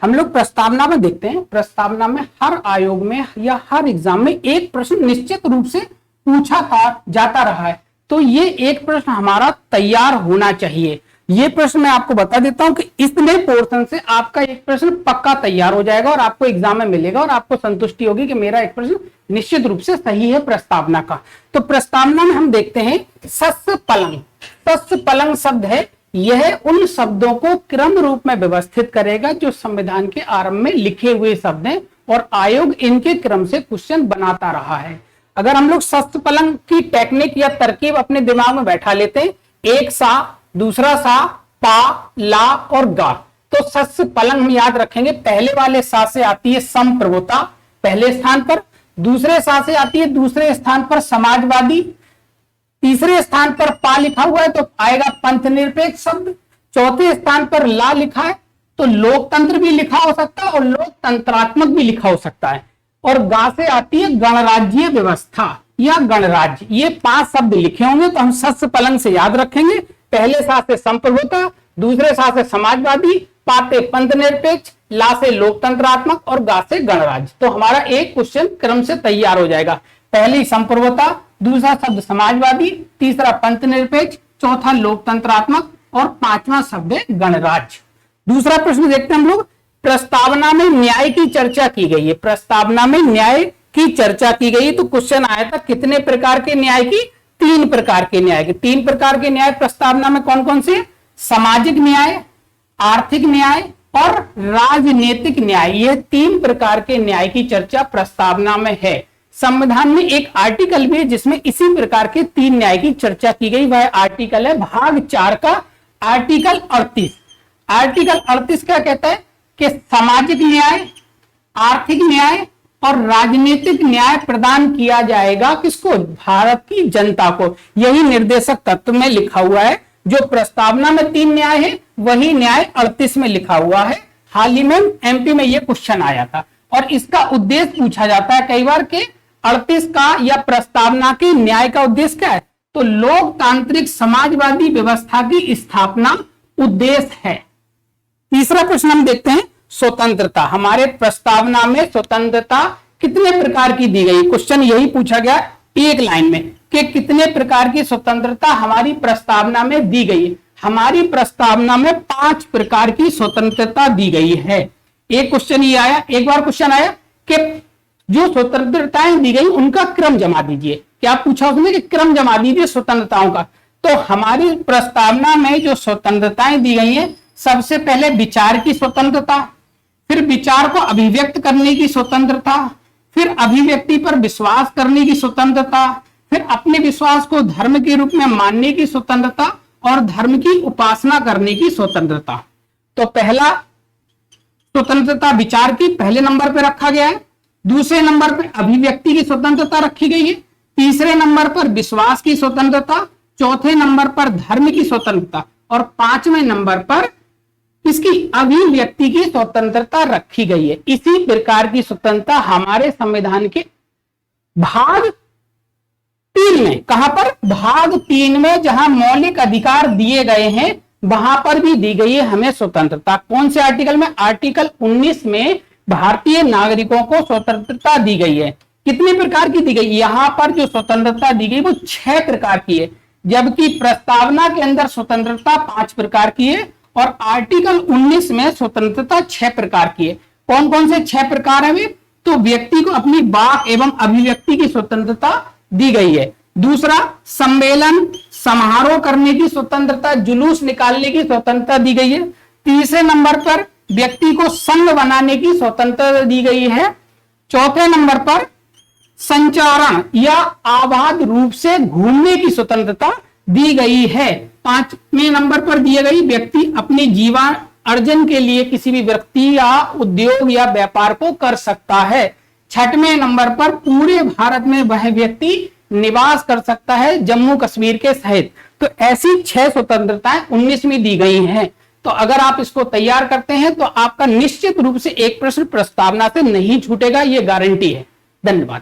हम लोग प्रस्तावना में देखते हैं, प्रस्तावना में हर आयोग में या हर एग्जाम में एक प्रश्न निश्चित रूप से पूछा जाता रहा है। तो ये एक प्रश्न हमारा तैयार होना चाहिए। ये प्रश्न मैं आपको बता देता हूं कि इतने पोर्शन से आपका एक प्रश्न पक्का तैयार हो जाएगा और आपको एग्जाम में मिलेगा और आपको संतुष्टि होगी कि मेरा एक प्रश्न निश्चित रूप से सही है प्रस्तावना का। तो प्रस्तावना में हम देखते हैं सस्य पलंग। सस्य पलंग शब्द है, यह उन शब्दों को क्रम रूप में व्यवस्थित करेगा जो संविधान के आरंभ में लिखे हुए शब्द हैं और आयोग इनके क्रम से क्वेश्चन बनाता रहा है। अगर हम लोग सस्य पलंग की टेक्निक या तरकीब अपने दिमाग में बैठा लेते हैं, एक सा, दूसरा सा, पा, ला और गा, तो सस्य पलंग हम याद रखेंगे। पहले वाले सा से आती है संप्रभुता पहले स्थान पर, दूसरे सा से आती है दूसरे स्थान पर समाजवादी, तीसरे स्थान पर पा लिखा हुआ है तो आएगा पंथ निरपेक्ष शब्द, चौथे स्थान पर ला लिखा है तो लोकतंत्र भी लिखा हो सकता है और लोकतंत्रात्मक भी लिखा हो सकता है, और गा से आती है गणराज्य व्यवस्था या गणराज्य। ये 5 शब्द लिखे होंगे तो हम सस्य पलंग से याद रखेंगे। पहले सा से संप्रभुता, दूसरे सा से समाजवादी, पाते पंथ निरपेक्ष, ला से लोकतंत्रात्मक और गा से गणराज्य। तो हमारा एक क्वेश्चन क्रम से तैयार हो जाएगा। पहली संप्रभुता, दूसरा शब्द समाजवादी, तीसरा पंथ निरपेक्ष, चौथा लोकतंत्रात्मक और 5वां शब्द है गणराज्य। दूसरा प्रश्न देखते हैं हम लोग। प्रस्तावना में न्याय की चर्चा की गई है। प्रस्तावना में न्याय की चर्चा की गई तो क्वेश्चन आया था कितने प्रकार के न्याय की? 3 प्रकार के न्याय के। 3 प्रकार के न्याय प्रस्तावना में कौन कौन से? सामाजिक न्याय, आर्थिक न्याय और राजनीतिक न्याय। ये 3 प्रकार के न्याय की चर्चा प्रस्तावना में है। संविधान में एक आर्टिकल भी है जिसमें इसी प्रकार के 3 न्याय की चर्चा की गई। वह आर्टिकल है भाग 4 का आर्टिकल 38। आर्टिकल 38 क्या कहता है कि सामाजिक न्याय, आर्थिक न्याय और राजनीतिक न्याय प्रदान किया जाएगा किसको? भारत की जनता को। यही निर्देशक तत्व में लिखा हुआ है। जो प्रस्तावना में 3 न्याय है वही न्याय 38 में लिखा हुआ है। हाल ही में एमपी में यह क्वेश्चन आया था और इसका उद्देश्य पूछा जाता है कई बार के 38 का या प्रस्तावना के न्याय का उद्देश्य क्या है? तो लोकतांत्रिक समाजवादी व्यवस्था की स्थापना उद्देश्य है। तीसरा प्रश्न हम देखते हैं स्वतंत्रता। हमारे प्रस्तावना में स्वतंत्रता कितने प्रकार की दी गई? क्वेश्चन यही पूछा गया एक लाइन में कि कितने प्रकार की स्वतंत्रता हमारी प्रस्तावना में दी गई है। हमारी प्रस्तावना में 5 प्रकार की स्वतंत्रता दी गई है। एक क्वेश्चन ये आया, एक बार क्वेश्चन आया कि जो स्वतंत्रताएं दी गई उनका क्रम जमा दीजिए। क्या पूछा उसने कि क्रम जमा दीजिए स्वतंत्रताओं का। तो हमारी प्रस्तावना में जो स्वतंत्रताएं दी गई है, सबसे पहले विचार की स्वतंत्रता, फिर विचार को अभिव्यक्त करने की स्वतंत्रता, फिर अभिव्यक्ति पर विश्वास करने की स्वतंत्रता, फिर अपने विश्वास को धर्म के रूप में मानने की स्वतंत्रता और धर्म की उपासना करने की स्वतंत्रता। तो पहला स्वतंत्रता विचार की पहले नंबर पर रखा गया है, दूसरे नंबर पर अभिव्यक्ति की स्वतंत्रता रखी गई है, तीसरे नंबर पर विश्वास की स्वतंत्रता, चौथे नंबर पर धर्म की स्वतंत्रता और 5वें नंबर पर इसकी अभिव्यक्ति की स्वतंत्रता रखी गई है। इसी प्रकार की स्वतंत्रता हमारे संविधान के भाग 3 में, कहां पर? भाग 3 में जहां मौलिक अधिकार दिए गए हैं वहां पर भी दी गई है हमें स्वतंत्रता। कौन से आर्टिकल में? आर्टिकल 19 में भारतीय नागरिकों को स्वतंत्रता दी गई है। कितने प्रकार की दी गई? यहां पर जो स्वतंत्रता दी गई वो 6 प्रकार की है, जबकि प्रस्तावना के अंदर स्वतंत्रता 5 प्रकार की है और आर्टिकल 19 में स्वतंत्रता 6 प्रकार की है। कौन कौन से 6 प्रकार है वे? तो व्यक्ति को अपनी वाक एवं अभिव्यक्ति की स्वतंत्रता दी गई है। दूसरा, सम्मेलन समारोह करने की स्वतंत्रता, जुलूस निकालने की स्वतंत्रता दी गई है। तीसरे नंबर पर व्यक्ति को संघ बनाने की स्वतंत्रता दी गई है। चौथे नंबर पर संचारण या आबाद रूप से घूमने की स्वतंत्रता दी गई है। 5वें नंबर पर दिए गई व्यक्ति अपने जीवन अर्जन के लिए किसी भी व्यक्ति या उद्योग या व्यापार को कर सकता है। 6वें नंबर पर पूरे भारत में वह व्यक्ति निवास कर सकता है जम्मू कश्मीर के सहित। तो ऐसी 6 स्वतंत्रताएं 19 में दी गई हैं। तो अगर आप इसको तैयार करते हैं तो आपका निश्चित रूप से एक प्रश्न प्रस्तावना से नहीं छूटेगा, ये गारंटी है। धन्यवाद।